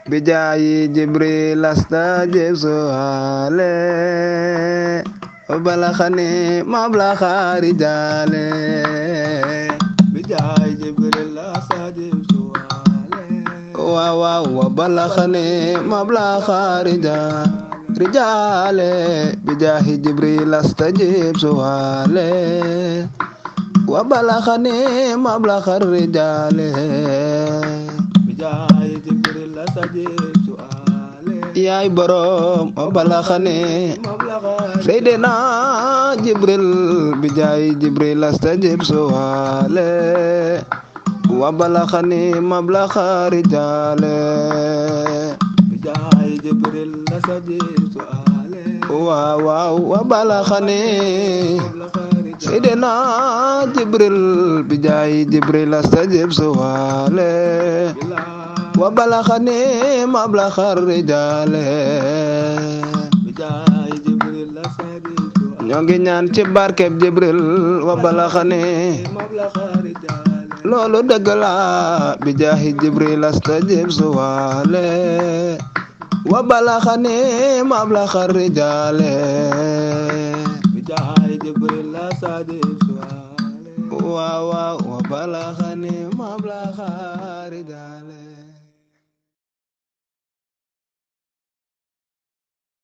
بجاي جبريل استجب سؤالي وبلغني مبلغ رجالي بجاي جبريل استجب سؤالي وبلغني مبلغ رجالي بجاه جبريل استجب سؤالي وبلغني مبلغ الرجال بجاه جبريل استجب سؤالي يا بروم وبلغني سيدنا جبريل بجاه جبريل استجب سؤالي وبلغني مبلغ رجال بجاه جبريل استجب سؤالي وبلغني سيدنا جبريل بجاه جبريل استجب سؤالي وبلغني مبلغ الرجال بجاه جبريل استجب سؤالي ñoo ngi ñaan ci barkeb Jibril وبلغني مبلغ الرجال loolu dëgg la bijaahi Jibril astajib suwaale wa balaxani mablaxa rijaale bijaahi Jibril astajib suwaale wa balaxa